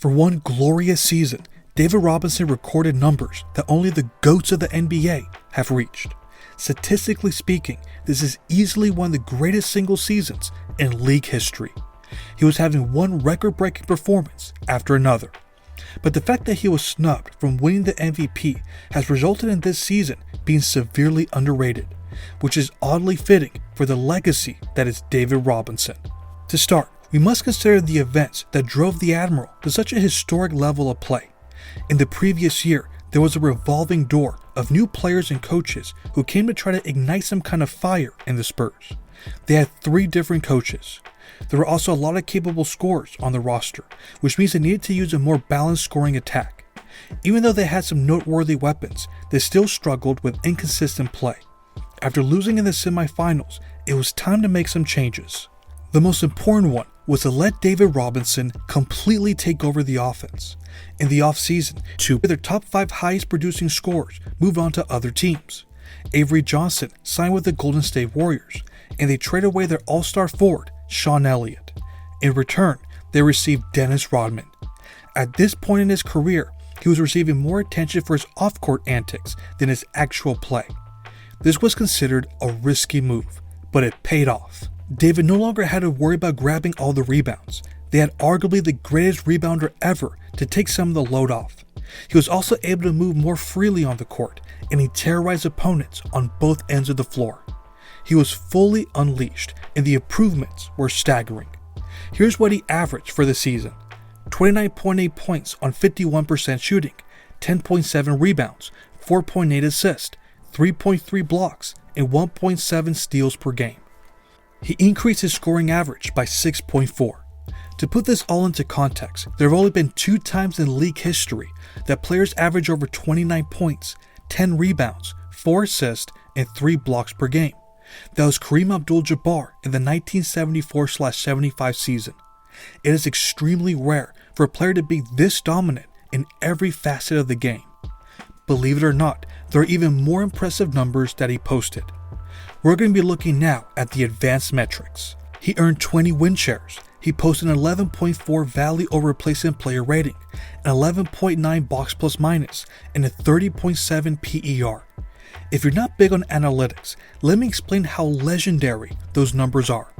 For one glorious season, David Robinson recorded numbers that only the GOATs of the NBA have reached. Statistically speaking, this is easily one of the greatest single seasons in league history. He was having one record-breaking performance after another. But the fact that he was snubbed from winning the MVP has resulted in this season being severely underrated, which is oddly fitting for the legacy that is David Robinson. To start, we must consider the events that drove the Admiral to such a historic level of play. In the previous year, there was a revolving door of new players and coaches who came to try to ignite some kind of fire in the Spurs. They had 3 different coaches. There were also a lot of capable scorers on the roster, which means they needed to use a more balanced scoring attack. Even though they had some noteworthy weapons, they still struggled with inconsistent play. After losing in the semifinals, it was time to make some changes. The most important one was to let David Robinson completely take over the offense. In the offseason, 2 of their top 5 highest producing scorers moved on to other teams. Avery Johnson signed with the Golden State Warriors, and they traded away their all-star forward, Sean Elliott. In return, they received Dennis Rodman. At this point in his career, he was receiving more attention for his off-court antics than his actual play. This was considered a risky move, but it paid off. David no longer had to worry about grabbing all the rebounds. They had arguably the greatest rebounder ever to take some of the load off. He was also able to move more freely on the court, and he terrorized opponents on both ends of the floor. He was fully unleashed, and the improvements were staggering. Here's what he averaged for the season: 29.8 points on 51% shooting, 10.7 rebounds, 4.8 assists, 3.3 blocks, and 1.7 steals per game. He increased his scoring average by 6.4. To put this all into context, there have only been 2 times in league history that players average over 29 points, 10 rebounds, 4 assists, and 3 blocks per game. That was Kareem Abdul-Jabbar in the 1974-75 season. It is extremely rare for a player to be this dominant in every facet of the game. Believe it or not, there are even more impressive numbers that he posted. We're going to be looking now at the advanced metrics. He earned 20 win shares. He posted an 11.4 value over replacement player rating, an 11.9 box plus minus, and a 30.7 PER. If you're not big on analytics, let me explain how legendary those numbers are.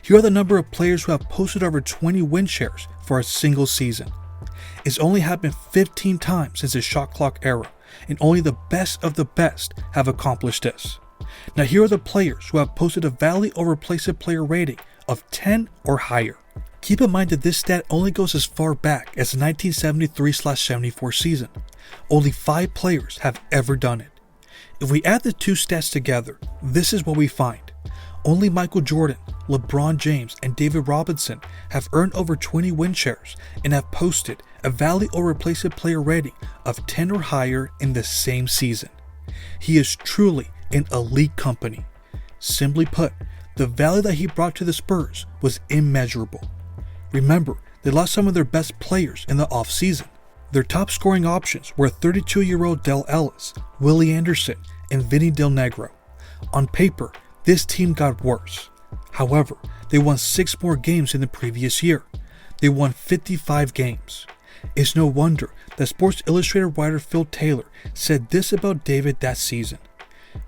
Here are the number of players who have posted over 20 win shares for a single season. It's only happened 15 times since the shot clock era, and only the best of the best have accomplished this. Now here are the players who have posted a value over replacement player rating of 10 or higher. Keep in mind that this stat only goes as far back as the 1973-74 season. Only 5 players have ever done it. If we add the 2 stats together, this is what we find. Only Michael Jordan, LeBron James, and David Robinson have earned over 20 win shares and have posted a value over replacement player rating of 10 or higher in the same season. He is truly an elite company. Simply put, the value that he brought to the Spurs was immeasurable. Remember, they lost some of their best players in the offseason. Their top scoring options were 32-year-old Del Ellis, Willie Anderson, and Vinny Del Negro. On paper, this team got worse. However, they won 6 more games than the previous year. They won 55 games. It's no wonder that Sports Illustrated writer Phil Taylor said this about David that season.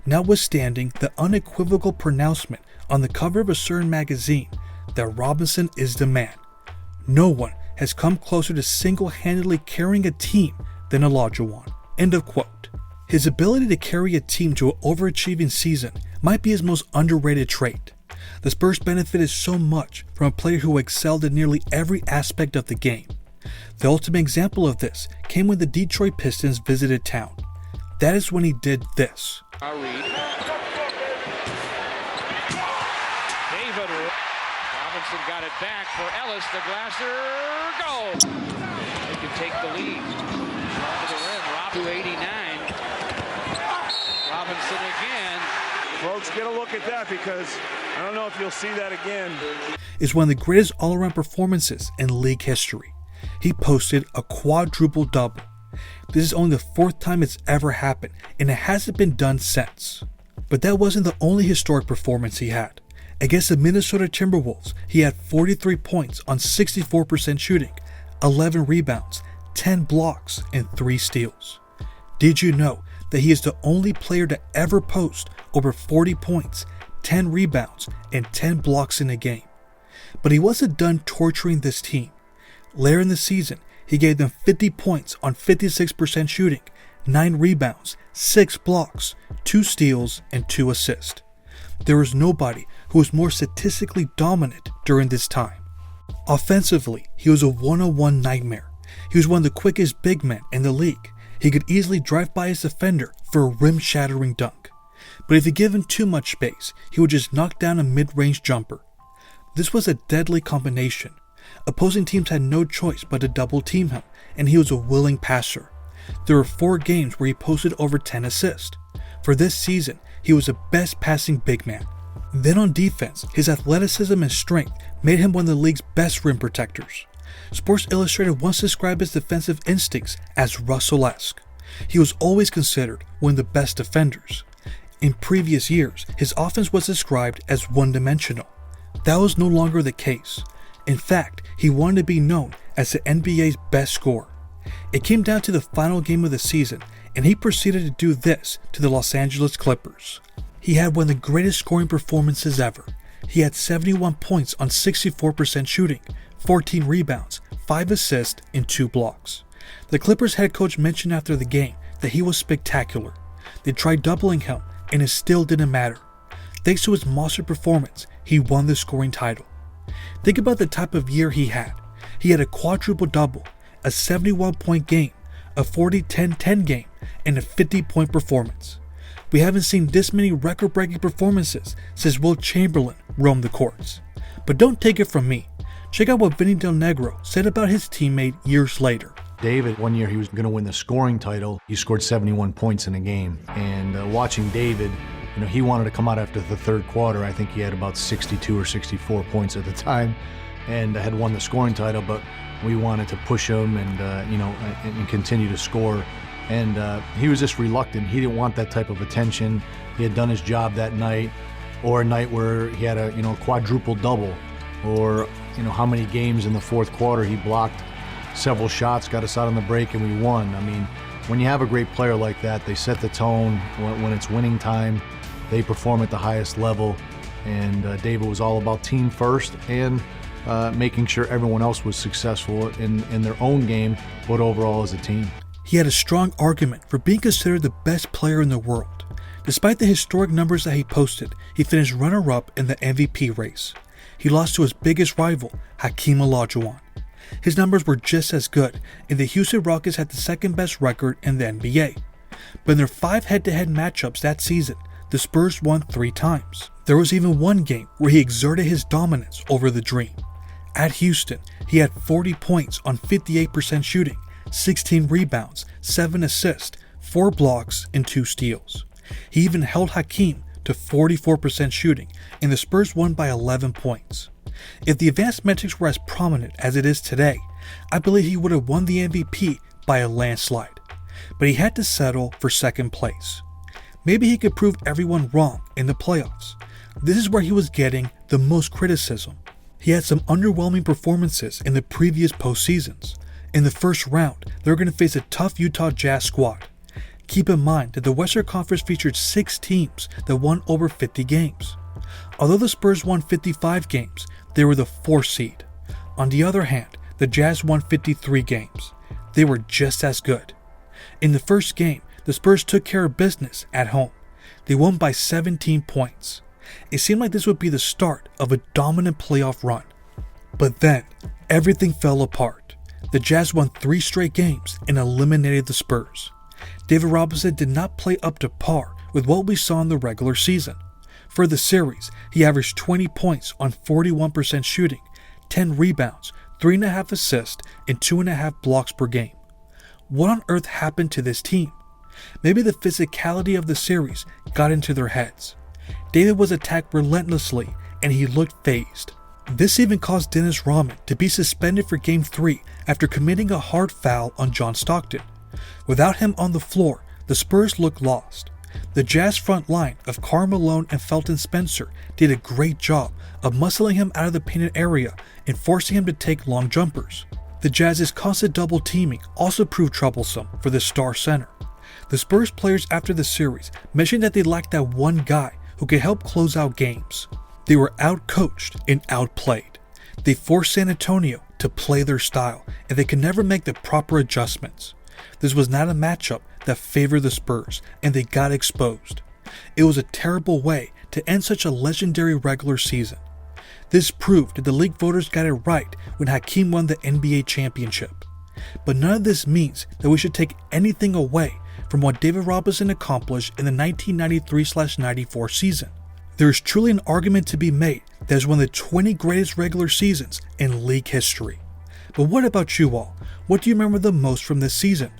Notwithstanding the unequivocal pronouncement on the cover of a certain magazine that Robinson is the man, no one has come closer to single-handedly carrying a team than Olajuwon. End of quote. His ability to carry a team to an overachieving season might be his most underrated trait. The Spurs benefited so much from a player who excelled in nearly every aspect of the game. The ultimate example of this came when the Detroit Pistons visited town. That is when he did this. David Robinson got it back for Ellis. The Glasser goes. They can take the lead. To the rim. Rob to 89. Robinson again. Folks, get a look at that because I don't know if you'll see that again. Is one of the greatest all-around performances in league history. He posted a quadruple double. This is only the 4th time it's ever happened, and it hasn't been done since. But that wasn't the only historic performance he had. Against the Minnesota Timberwolves, he had 43 points on 64% shooting, 11 rebounds, 10 blocks, and 3 steals. Did you know that he is the only player to ever post over 40 points, 10 rebounds, and 10 blocks in a game? But he wasn't done torturing this team. Later in the season, he gave them 50 points on 56% shooting, 9 rebounds, 6 blocks, 2 steals, and 2 assists. There was nobody who was more statistically dominant during this time. Offensively, he was a one-on-one nightmare. He was one of the quickest big men in the league. He could easily drive by his defender for a rim-shattering dunk. But if you give him too much space, he would just knock down a mid-range jumper. This was a deadly combination. Opposing teams had no choice but to double team him, and he was a willing passer. There were 4 games where he posted over 10 assists. For this season, he was the best passing big man. Then on defense, his athleticism and strength made him one of the league's best rim protectors. Sports Illustrated once described his defensive instincts as Russell-esque. He was always considered one of the best defenders. In previous years, his offense was described as one-dimensional. That was no longer the case. In fact, he wanted to be known as the NBA's best scorer. It came down to the final game of the season, and he proceeded to do this to the Los Angeles Clippers. He had one of the greatest scoring performances ever. He had 71 points on 64% shooting, 14 rebounds, 5 assists, and 2 blocks. The Clippers head coach mentioned after the game that he was spectacular. They tried doubling him, and it still didn't matter. Thanks to his monster performance, he won the scoring title. Think about the type of year he had. He had a quadruple-double, a 71-point game, a 40-10-10 game, and a 50-point performance. We haven't seen this many record-breaking performances since Wilt Chamberlain roamed the courts. But don't take it from me. Check out what Vinny Del Negro said about his teammate years later. David, one year he was going to win the scoring title. He scored 71 points in a game. And watching David, he wanted to come out after the third quarter. I think he had about 62 or 64 points at the time and had won the scoring title, but we wanted to push him and, and continue to score. And he was just reluctant. He didn't want that type of attention. He had done his job that night, or a night where he had a, quadruple double, or, how many games in the fourth quarter he blocked several shots, got us out on the break, and we won. I mean, when you have a great player like that, they set the tone. When it's winning time, they perform at the highest level. And David was all about team first and making sure everyone else was successful in their own game, but overall as a team. He had a strong argument for being considered the best player in the world. Despite the historic numbers that he posted, he finished runner-up in the MVP race. He lost to his biggest rival, Hakeem Olajuwon. His numbers were just as good, and the Houston Rockets had the second best record in the NBA. But in their 5 head-to-head matchups that season, the Spurs won 3 times. There was even one game where he exerted his dominance over the Dream. At Houston, he had 40 points on 58% shooting, 16 rebounds, 7 assists, 4 blocks, and 2 steals. He even held Hakeem to 44% shooting, and the Spurs won by 11 points. If the advanced metrics were as prominent as it is today, I believe he would have won the MVP by a landslide. But he had to settle for second place. Maybe he could prove everyone wrong in the playoffs. This is where he was getting the most criticism. He had some underwhelming performances in the previous postseasons. In the first round, they were going to face a tough Utah Jazz squad. Keep in mind that the Western Conference featured 6 teams that won over 50 games. Although the Spurs won 55 games, they were the 4th seed. On the other hand, the Jazz won 53 games. They were just as good. In the first game, the Spurs took care of business at home. They won by 17 points. It seemed like this would be the start of a dominant playoff run. But then, everything fell apart. The Jazz won 3 straight games and eliminated the Spurs. David Robinson did not play up to par with what we saw in the regular season. For the series, he averaged 20 points on 41% shooting, 10 rebounds, 3.5 assists, and 2.5 blocks per game. What on earth happened to this team? Maybe the physicality of the series got into their heads. David was attacked relentlessly, and he looked phased. This even caused Dennis Rodman to be suspended for Game 3 after committing a hard foul on John Stockton. Without him on the floor, the Spurs looked lost. The Jazz front line of Karl Malone and Felton Spencer did a great job of muscling him out of the painted area and forcing him to take long jumpers. The Jazz's constant double teaming also proved troublesome for the star center. The Spurs players after the series mentioned that they lacked that one guy who could help close out games. They were outcoached and outplayed. They forced San Antonio to play their style, and they could never make the proper adjustments. This was not a matchup that favored the Spurs, and they got exposed. It was a terrible way to end such a legendary regular season. This proved that the league voters got it right when Hakeem won the NBA championship. But none of this means that we should take anything away from what David Robinson accomplished in the 1993-94 season. There is truly an argument to be made that is one of the 20 greatest regular seasons in league history. But what about you all? What do you remember the most from this season?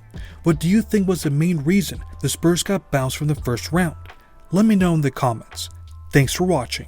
What do you think was the main reason the Spurs got bounced from the first round? Let me know in the comments. Thanks for watching.